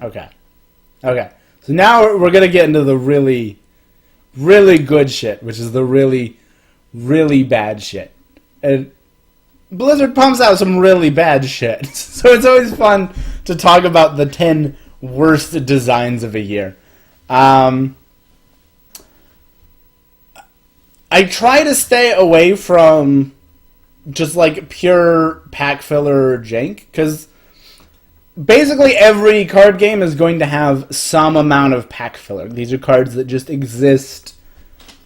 Okay. Okay. So now we're going to get into the really, really good shit, which is the really, really bad shit. And Blizzard pumps out some really bad shit. So it's always fun to talk about the 10 worst designs of a year. I try to stay away from just like pure pack filler or jank, because basically every card game is going to have some amount of pack filler. These are cards that just exist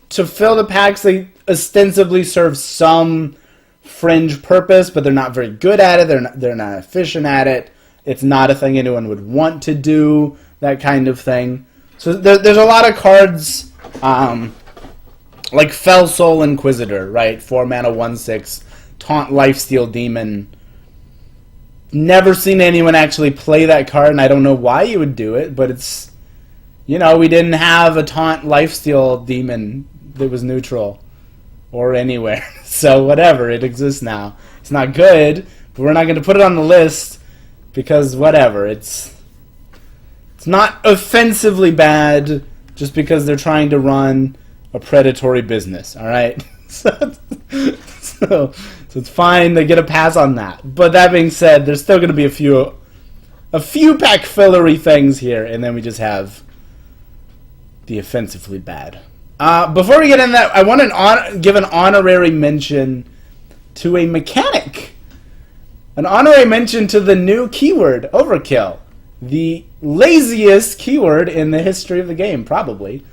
to fill the packs. They ostensibly serve some fringe purpose, but they're not very good at it. They're not efficient at it. It's not a thing anyone would want to do, that kind of thing. So there's a lot of cards, like Fell Soul Inquisitor, right? 4 mana, 1/6, Taunt Lifesteal Demon. Never seen anyone actually play that card, and I don't know why you would do it, but it's, we didn't have a Taunt Lifesteal Demon that was neutral or anywhere. So whatever, it exists now. It's not good, but we're not going to put it on the list because whatever. It's not offensively bad just because they're trying to run a predatory business, all right? So it's fine. They get a pass on that. But that being said, there's still going to be a few pack fillery things here, and then we just have the offensively bad. Before we get into that, I want to give an honorary mention to a mechanic. An honorary mention to the new keyword, Overkill. The laziest keyword in the history of the game, probably.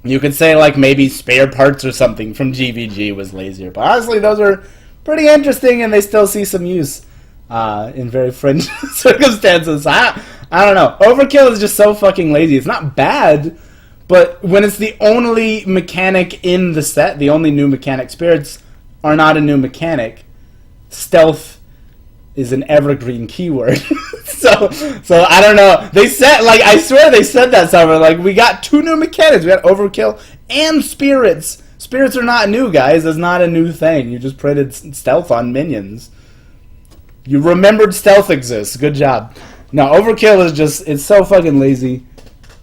You could say, like, maybe spare parts or something from GVG was lazier. But honestly, those are pretty interesting, and they still see some use in very fringe circumstances. I don't know. Overkill is just so fucking lazy. It's not bad, but when it's the only mechanic in the set, the only new mechanic, spirits are not a new mechanic. Stealth is an evergreen keyword. so I don't know. They said, like, I swear they said that somewhere. Like, we got 2 new mechanics. We got Overkill and Spirits. Spirits are not new, guys. It's not a new thing. You just printed Stealth on minions. You remembered Stealth exists. Good job. No, Overkill is just, it's so fucking lazy.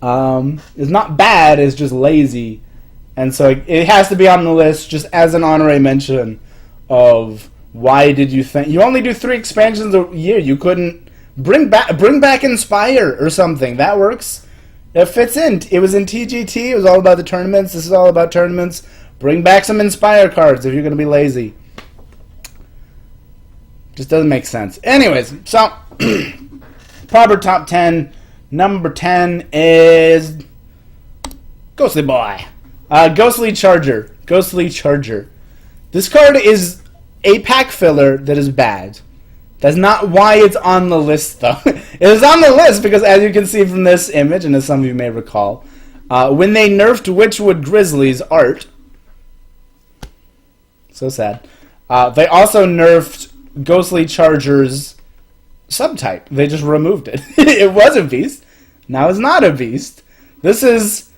It's not bad, it's just lazy. And so it has to be on the list just as an honorary mention of why did you think... You only do 3 expansions a year. You couldn't... Bring back Inspire or something. That works. It fits in. It was in TGT. It was all about the tournaments. This is all about tournaments. Bring back some Inspire cards if you're going to be lazy. Just doesn't make sense. Anyways, so... proper top 10... Number 10 is Ghostly Boy. Ghostly Charger. Ghostly Charger. This card is a pack filler that is bad. That's not why it's on the list, though. It is on the list because, as you can see from this image, and as some of you may recall, when they nerfed Witchwood Grizzly's art, so sad, they also nerfed Ghostly Charger's subtype. They just removed it. It was a beast. Now it's not a beast. This is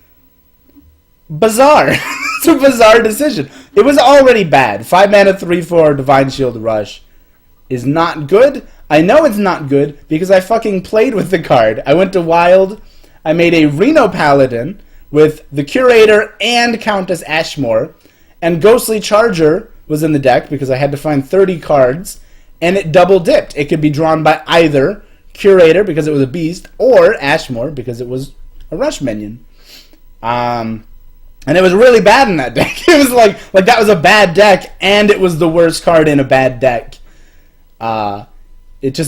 bizarre. It's a bizarre decision. It was already bad. 5 mana, 3/4 Divine Shield Rush is not good. I know it's not good because I fucking played with the card. I went to Wild. I made a Reno Paladin with the Curator and Countess Ashmore, and Ghostly Charger was in the deck because I had to find 30 cards, and it double dipped. It could be drawn by either Curator because it was a beast, or Ashmore because it was a rush minion. And it was really bad in that deck. It was like that was a bad deck, and it was the worst card in a bad deck. It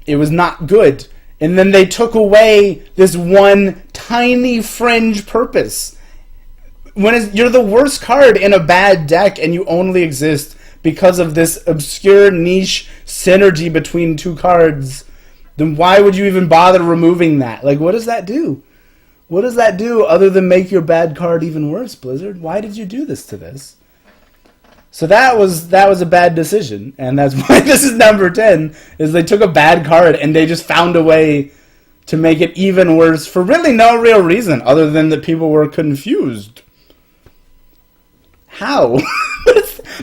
was not good. And then they took away this one tiny fringe purpose. You're the worst card in a bad deck, and you only exist because of this obscure niche synergy between 2 cards, then why would you even bother removing that? Like, what does that do? What does that do other than make your bad card even worse, Blizzard? Why did you do this to this? So that was a bad decision, and that's why this is number 10, is they took a bad card and they just found a way to make it even worse for really no real reason other than that people were confused. How?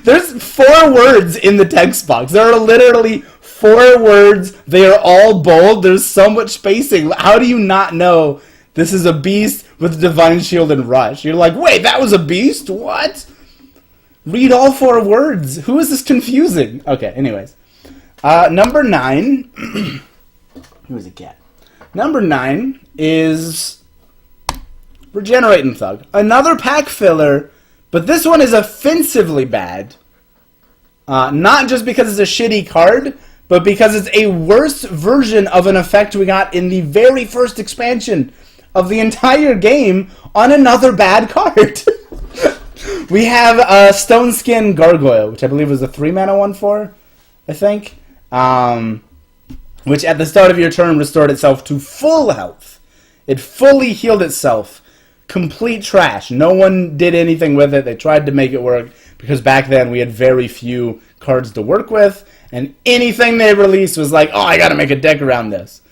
There's 4 words in the text box. There are literally 4 words. They are all bold. There's so much spacing. How do you not know this is a beast with Divine Shield and Rush? You're like, wait, that was a beast? What? Read all 4 words. Who is this confusing? Okay, anyways. Number 9. Who is a cat? Number 9 is Regenerating Thug. Another pack filler, but this one is offensively bad. Not just because it's a shitty card, but because it's a worse version of an effect we got in the very first expansion of the entire game on another bad card. We have Stone Skin Gargoyle, which I believe was a 3-mana 1/4, I think. Which at the start of your turn restored itself to full health. It fully healed itself. Complete trash. No one did anything with it. They tried to make it work because back then we had very few cards to work with, and anything they released was like, oh, I gotta make a deck around this.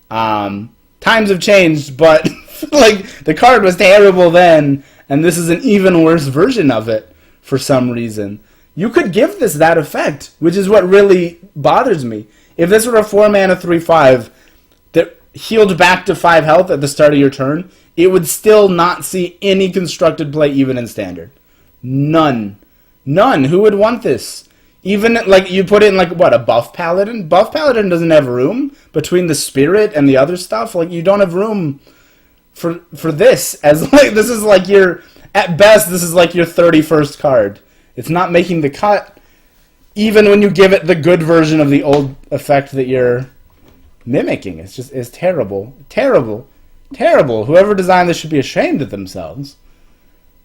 Times have changed, but like the card was terrible then, and this is an even worse version of it for some reason. You could give this that effect, which is what really bothers me. If this were a 4-mana 3/5 that healed back to 5 health at the start of your turn, it would still not see any constructed play even in Standard. None. None. Who would want this? Even, like, you put it in, like, what, a Buff Paladin? Buff Paladin doesn't have room between the Spirit and the other stuff. Like, you don't have room for this. As, like, this is, like, your, at best, this is, like, your 31st card. It's not making the cut, even when you give it the good version of the old effect that you're mimicking. It's terrible. Terrible. Terrible. Whoever designed this should be ashamed of themselves.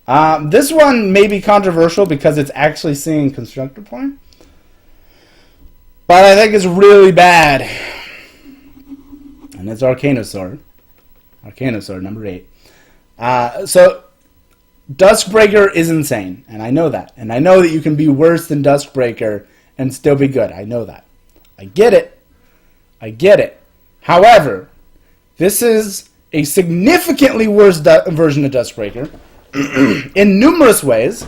This one may be controversial because it's actually seeing constructor point. But I think it's really bad. And it's Arcanosaur. Arcanosaur, number 8. So, Duskbreaker is insane. And I know that. And I know that you can be worse than Duskbreaker and still be good. I know that. I get it. I get it. However, this is a significantly worse version of Duskbreaker in numerous ways,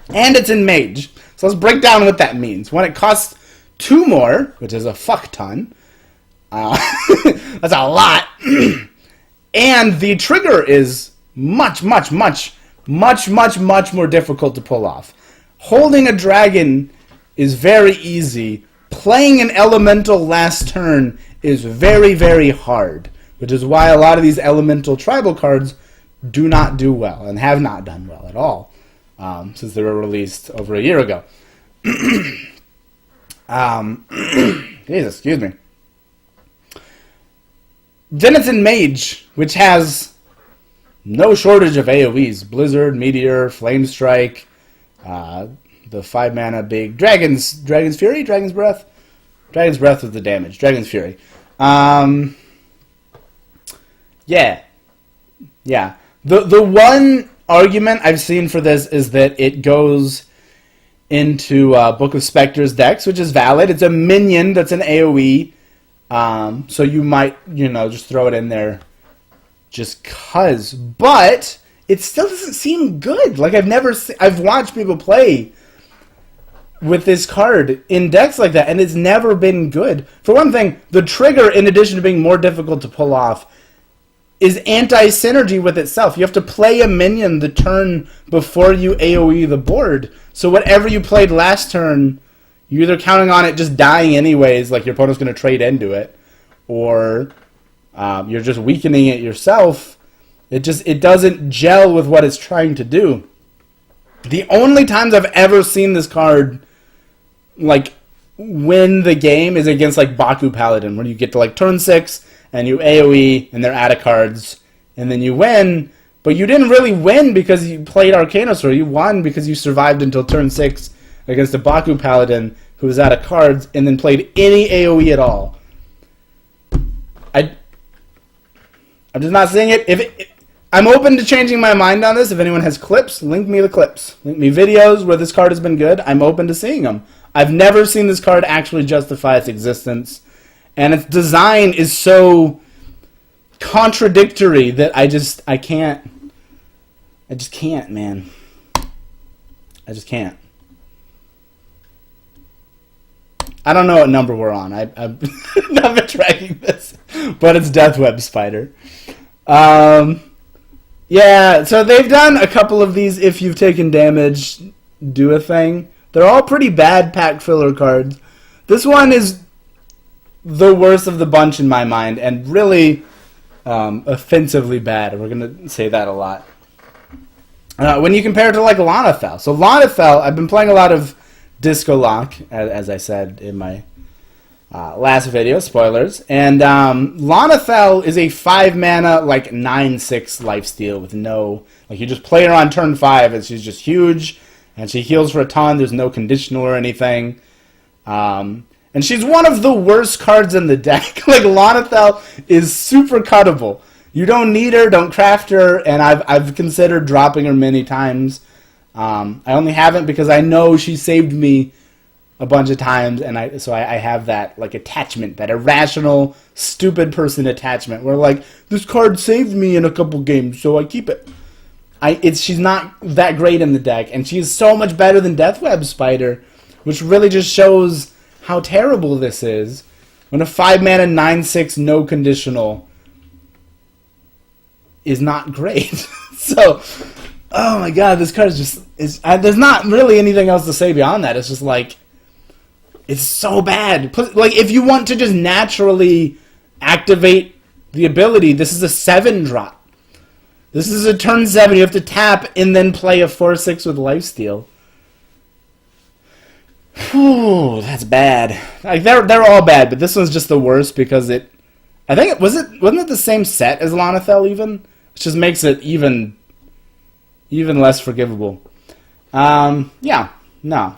and it's in Mage. So let's break down what that means. When it costs 2 more, which is a fuck ton, that's a lot, and the trigger is much more difficult to pull off. Holding a dragon is very easy. Playing an elemental last turn is very, very hard, which is why a lot of these elemental tribal cards do not do well, and have not done well at all, since they were released over a year ago. Jesus, excuse me. Then it's in Mage, which has no shortage of AoEs. Blizzard, Meteor, Flame Strike, the 5-mana big Dragon's Fury? Dragon's Breath? Dragon's Breath with the damage. Dragon's Fury. Yeah. The one argument I've seen for this is that it goes into Book of Spectres decks, which is valid. It's a minion that's an AoE, so you might, just throw it in there just cuz. But it still doesn't seem good. Like, I've watched people play with this card in decks like that, and it's never been good. For one thing, the trigger, in addition to being more difficult to pull off, is anti-synergy with itself. You have to play a minion the turn before you AoE the board. So whatever you played last turn, you're either counting on it just dying anyways, like your opponent's going to trade into it, or you're just weakening it yourself. It doesn't gel with what it's trying to do. The only times I've ever seen this card like win the game is against like Baku Paladin, where you get to like turn 6 and you AoE, and they're out of cards, and then you win, but you didn't really win because you played Arcanosaur. You won because you survived until turn 6 against a Baku Paladin who was out of cards, and then played any AoE at all. I'm just not seeing it. I'm open to changing my mind on this. If anyone has clips, link me the clips. Link me videos where this card has been good. I'm open to seeing them. I've never seen this card actually justify its existence. And its design is so contradictory that I just can't, man. I just can't. I don't know what number we're on. I've not been tracking this, but it's Deathweb Spider. Yeah, so they've done a couple of these. If you've taken damage, do a thing. They're all pretty bad pack filler cards. This one is the worst of the bunch in my mind, and really offensively bad. We're gonna say that a lot. When you compare it to like Lanafel. So Lanafel, I've been playing a lot of Disco Lock, as I said in my last video, spoilers. And Lanafel is a 5-mana, like 9/6 lifesteal with no, like you just play her on turn 5 and she's just huge and she heals for a ton. There's no conditional or anything. And she's one of the worst cards in the deck. Like Lanafel is super cuttable. You don't need her, don't craft her, and I've considered dropping her many times. I only haven't because I know she saved me a bunch of times, and so I have that like attachment, that irrational, stupid person attachment, where like this card saved me in a couple games, so I keep it. She's not that great in the deck, and she's so much better than Deathweb Spider, which really just shows how terrible this is. When a 5-mana 9/6 no conditional is not great. So, oh my god, this card is there's not really anything else to say beyond that. It's just like, it's so bad. Like, if you want to just naturally activate the ability, this is a 7-drop. This is a turn 7. You have to tap and then play a 4/6 with lifesteal. Whew, that's bad. Like they're all bad, but this one's just the worst because I think wasn't it the same set as Lanafel even? Which just makes it even less forgivable. Yeah. No.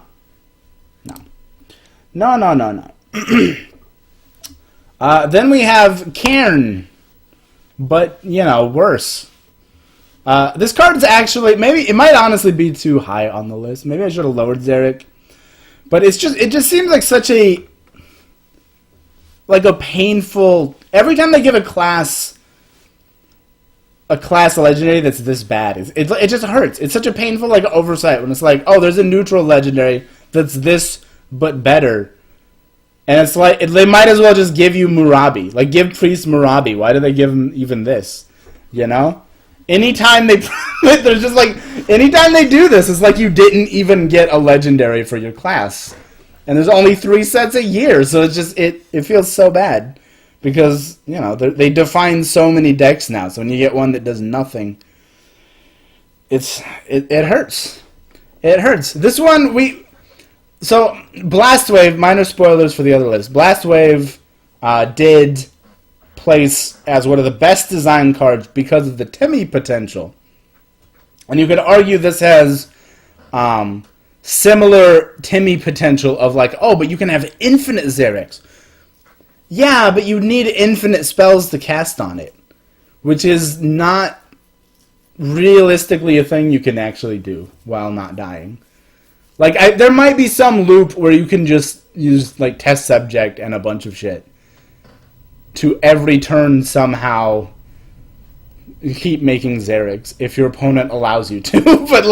Then we have Cairn, but worse. This card's actually, maybe it might honestly be too high on the list. Maybe I should have lowered Xeric. But it just seems like such a painful. Every time they give a class legendary that's this bad, it just hurts. It's such a painful oversight when it's like, oh, there's a neutral legendary that's this but better, and it's like they might as well just give you Murabi, like give Priest Murabi. Why do they give him even this? Anytime they there's just anytime they do this, it's like you didn't even get a legendary for your class, and there's only 3 sets a year, so it's just it feels so bad because they define so many decks now. So when you get one that does nothing, it hurts. It hurts. This one so Blastwave. Minor spoilers for the other list. Blastwave did place as one of the best design cards because of the Timmy potential. And you could argue this has similar Timmy potential of but you can have infinite Xerics. Yeah, but you need infinite spells to cast on it, which is not realistically a thing you can actually do while not dying. There might be some loop where you can just use test subject and a bunch of shit to every turn somehow keep making Xerics if your opponent allows you to. But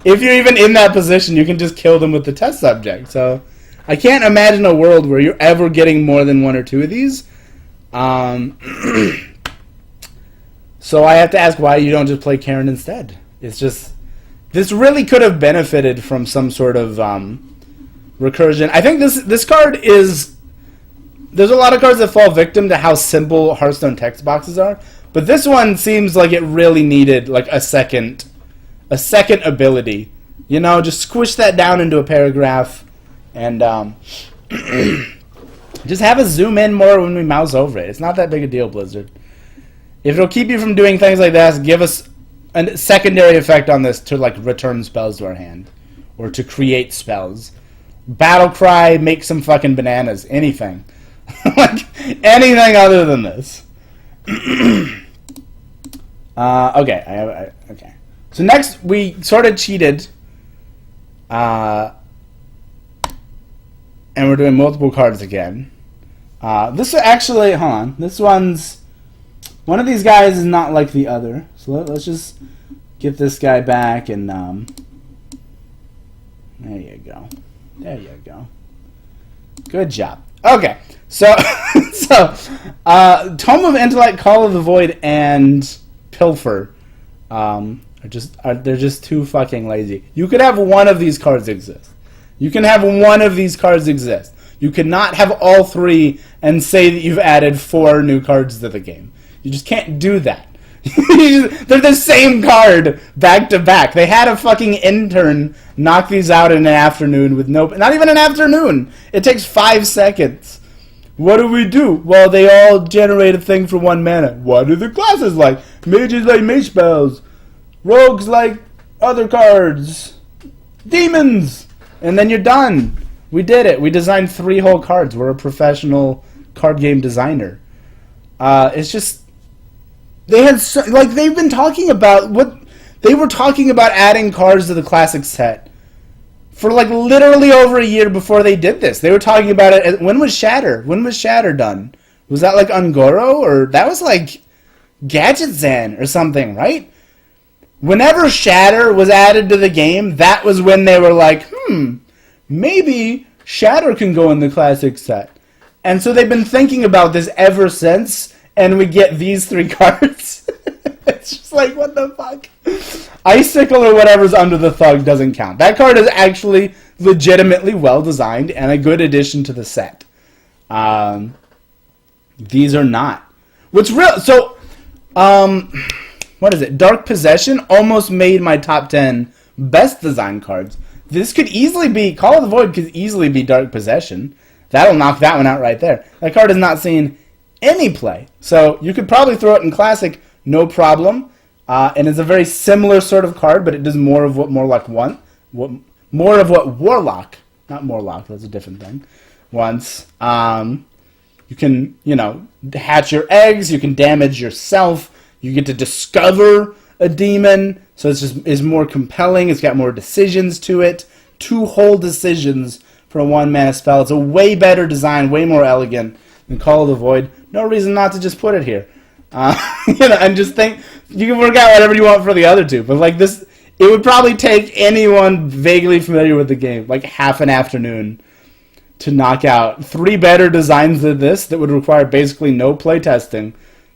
if you're even in that position, you can just kill them with the test subject. So I can't imagine a world where you're ever getting more than 1 or 2 of these. So I have to ask why you don't just play Cairn instead. It's just, this really could have benefited from some sort of recursion. I think this card is... There's a lot of cards that fall victim to how simple Hearthstone text boxes are, but this one seems like it really needed a second ability. Just squish that down into a paragraph, and just have us zoom in more when we mouse over it. It's not that big a deal, Blizzard. If it'll keep you from doing things like that, give us a secondary effect on this to return spells to our hand, or to create spells. Battle cry, make some fucking bananas, anything. Anything other than this. Okay. Okay. So next, we sort of cheated. And we're doing multiple cards again. This actually, hold on. This one's... One of these guys is not like the other. So let's just get this guy back and... there you go. There you go. Good job. Okay, so Tome of Intellect, Call of the Void, and Pilfer they're just too fucking lazy. You could have one of these cards exist. You can have one of these cards exist. You cannot have all three and say that you've added 4 new cards to the game. You just can't do that. They're the same card back to back. They had a fucking intern knock these out in an afternoon with not even an afternoon. It takes 5 seconds. What do we do? Well, they all generate a thing for 1 mana. What are the classes like? Mages like mage spells. Rogues like other cards. Demons. And then you're done. We did it. We designed 3 whole cards. We're a professional card game designer. It's just... they've been talking about what they were talking about adding cards to the classic set for like literally over a year before they did this. They were talking about it. When was Shatter? When was Shatter done? Was that like Ungoro, or that was like Gadget Zan or something, right? Whenever Shatter was added to the game, that was when they were like, maybe Shatter can go in the classic set. And so they've been thinking about this ever since. And we get these 3 cards. It's just like, what the fuck? Icicle or whatever's under the thug doesn't count. That card is actually legitimately well designed and a good addition to the set. These are not. What's real? So, what is it? Dark Possession almost made my top 10 best design cards. This could easily be, Call of the Void could easily be Dark Possession. That'll knock that one out right there. That card is not seen any play. So you could probably throw it in Classic, no problem. And it's a very similar sort of card, but it does more of what Morlock wants. More of what Warlock, not Morlock, that's a different thing, wants. You can, hatch your eggs, you can damage yourself, you get to discover a demon, so it's more compelling, it's got more decisions to it. 2 whole decisions for a 1 mana spell. It's a way better design, way more elegant than Call of the Void. No reason not to just put it here. And just think, you can work out whatever you want for the other 2. But like this, it would probably take anyone vaguely familiar with the game, like half an afternoon, to knock out 3 better designs than this that would require basically no playtesting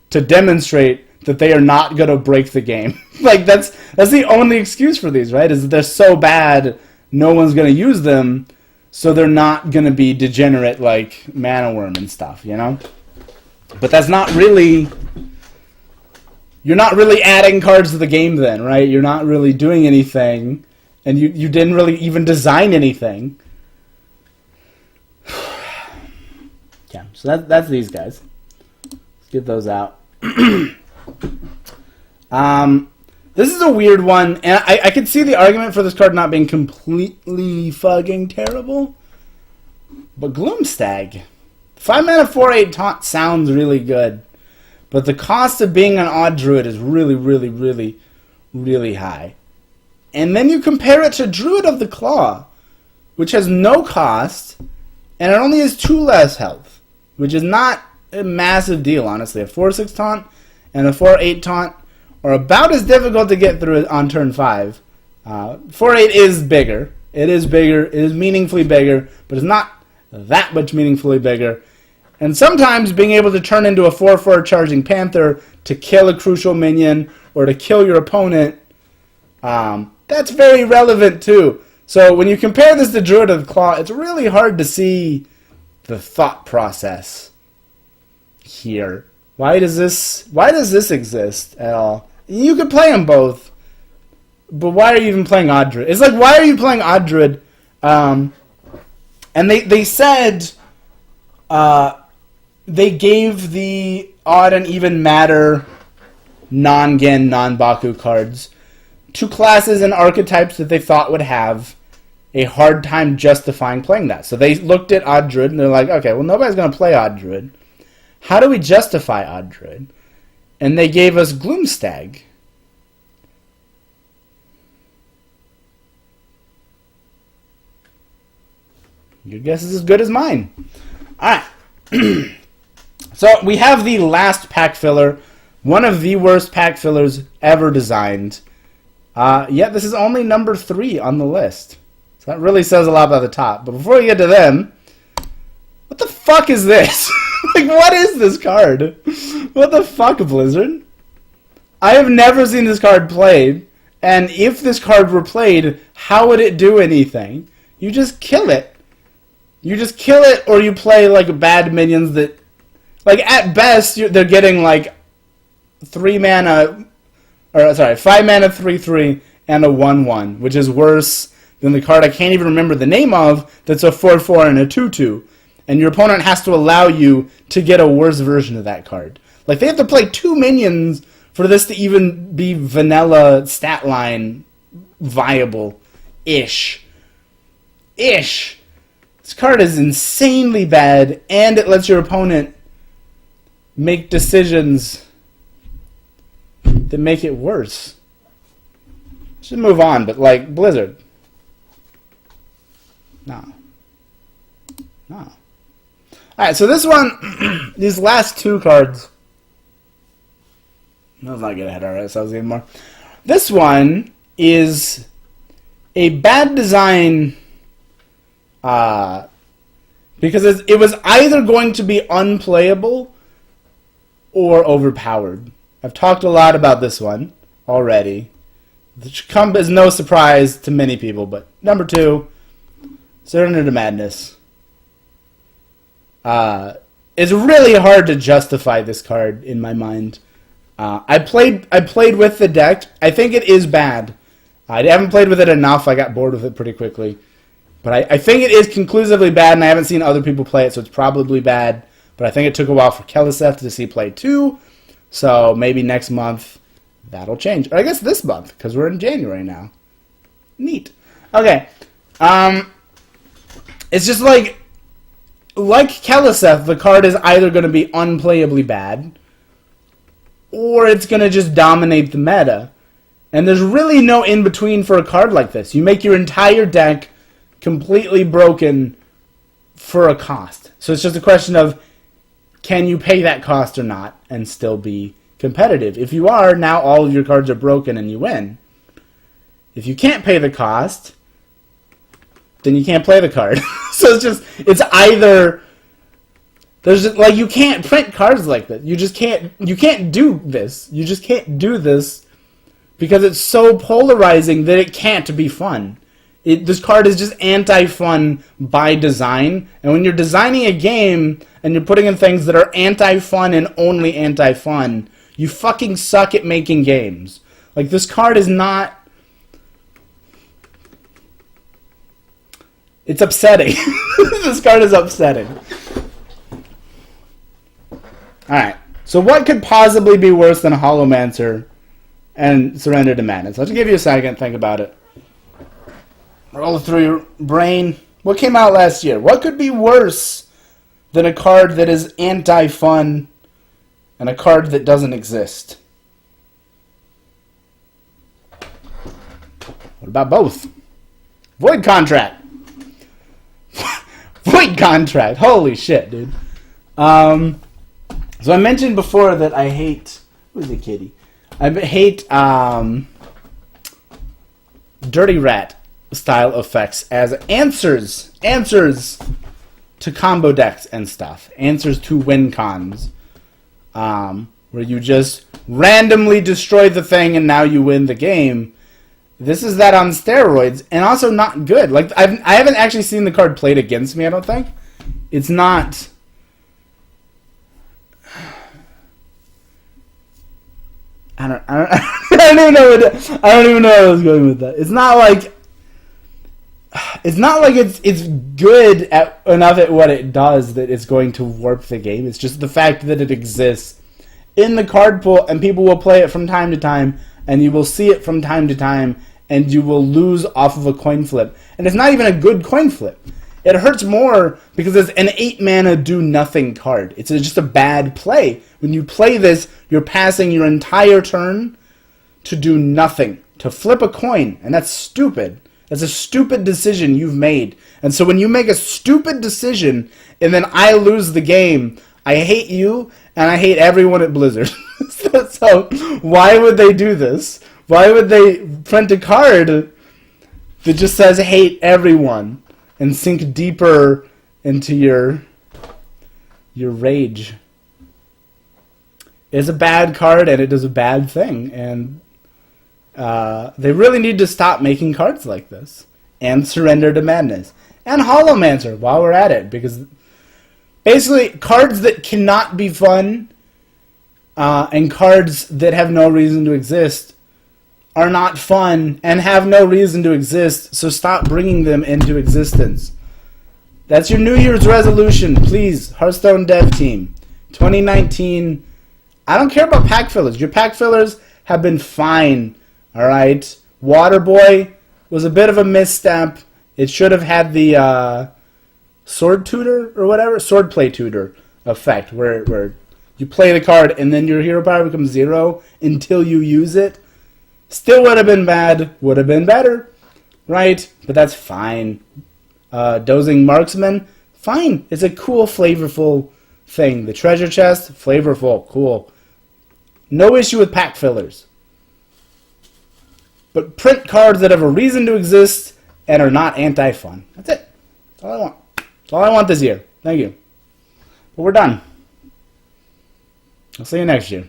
to demonstrate that they are not going to break the game. Like that's the only excuse for these, right? Is that they're so bad, no one's going to use them, so they're not going to be degenerate like Mana Worm and stuff, But that's not really... You're not really adding cards to the game then, right? You're not really doing anything, and you didn't really even design anything. Yeah, so that's these guys. Let's get those out. This is a weird one, and I could see the argument for this card not being completely fucking terrible. But Gloomstag. 5 mana 4/8 taunt sounds really good. But the cost of being an odd druid is really, really, really, really high. And then you compare it to Druid of the Claw, which has no cost, and it only has 2 less health, which is not a massive deal, honestly. A 4/6 taunt and a 4/8 taunt are about as difficult to get through on turn 5. 4/8 is bigger. It is bigger. It is meaningfully bigger, but it's not that much meaningfully bigger. And sometimes being able to turn into a 4/4 charging panther to kill a crucial minion or to kill your opponent, that's very relevant too. So when you compare this to Druid of the Claw, it's really hard to see the thought process here. Why does this exist at all? You could play them both, but why are you even playing Odd Druid? It's like, why are you playing Odd Druid? And they said they gave the Odd and Even Matter non-Gen, non-Baku cards to classes and archetypes that they thought would have a hard time justifying playing that. So they looked at Odd Druid and they're like, okay, well, nobody's going to play Odd Druid. How do we justify Odd Druid? And they gave us Gloomstag. Your guess is as good as mine. Alright. So we have the last pack filler. One of the worst pack fillers ever designed. Yet this is only number 3 on the list. So that really says a lot about the top. But before we get to them, fuck is this? Like, what is this card? What the fuck, Blizzard? I have never seen this card played, and if this card were played, how would it do anything? You just kill it. You just kill it, or you play, like, bad minions that... Like, at best, they're getting, like, 5 mana, 3/3, and a 1/1, which is worse than the card I can't even remember the name of, that's a 4/4 and a 2/2. And your opponent has to allow you to get a worse version of that card. Like, they have to play 2 minions for this to even be vanilla stat line viable-ish. Ish. This card is insanely bad, and it lets your opponent make decisions that make it worse. Should move on, but like Blizzard. No. Alright, so this one, these last 2 cards. Let's not get ahead of ourselves anymore. This one is a bad design because it was either going to be unplayable or overpowered. I've talked a lot about this one already. It should come as no surprise to many people, but number 2, Surrender to Madness. It's really hard to justify this card in my mind. I played with the deck. I think it is bad. I haven't played with it enough. I got bored with it pretty quickly. But I think it is conclusively bad, and I haven't seen other people play it, so it's probably bad. But I think it took a while for Keliseth to see play too. So maybe next month that'll change. Or I guess this month, because we're in January now. Neat. Okay. It's just like Keliseth, the card is either going to be unplayably bad, or it's going to just dominate the meta. And there's really no in-between for a card like this. You make your entire deck completely broken for a cost. So it's just a question of, can you pay that cost or not and still be competitive? If you are, now all of your cards are broken and you win. If you can't pay the cost, then you can't play the card. So it's either... There's just, like, you can't print cards like this. You can't do this. You just can't do this because it's so polarizing that it can't be fun. This card is just anti-fun by design. And when you're designing a game and you're putting in things that are anti-fun and only anti-fun, you fucking suck at making games. Like, this card is not... It's upsetting. This card is upsetting. Alright, so what could possibly be worse than a Holomancer and Surrender to Madness? Let's give you a second, think about it. Roll it through your brain. What came out last year? What could be worse than a card that is anti-fun and a card that doesn't exist? What about both? Void Contract. Void Contract. Holy shit, dude. So I mentioned before that I hate... Who's the kitty? I hate Dirty Rat style effects as answers to combo decks and stuff. Answers to win cons. Where you just randomly destroy the thing and now you win the game. This is that on steroids, and also not good. Like, I haven't actually seen the card played against me, I don't think. It's not... I don't even know where I was going with that. It's not like it's good enough at what it does that it's going to warp the game. It's just the fact that it exists in the card pool and people will play it from time to time and you will see it from time to time and you will lose off of a coin flip. And it's not even a good coin flip. It hurts more because it's an 8 mana do nothing card. It's just a bad play. When you play this, you're passing your entire turn to do nothing, to flip a coin, and that's stupid. That's a stupid decision you've made. And so when you make a stupid decision and then I lose the game, I hate you and I hate everyone at Blizzard. So why would they do this? Why would they print a card that just says hate everyone and sink deeper into your your rage is a bad card and it does a bad thing. And they really need to stop making cards like this. And Surrender to Madness. And Holomancer while we're at it. Because basically, cards that cannot be fun and cards that have no reason to exist are not fun and have no reason to exist. So stop bringing them into existence. That's your New Year's resolution. Please, Hearthstone dev team. 2019. I don't care about pack fillers. Your pack fillers have been fine. Alright? Waterboy was a bit of a misstep. It should have had the sword tutor or whatever, sword play tutor effect, where you play the card and then your hero power becomes 0 until you use it. Still would have been bad, would have been better, right? But that's fine. Dozing Marksman, fine. It's a cool, flavorful thing. The treasure chest, flavorful, cool. No issue with pack fillers. But print cards that have a reason to exist and are not anti-fun. That's it. That's all I want. That's all I want this year. Thank you. But we're done. I'll see you next year.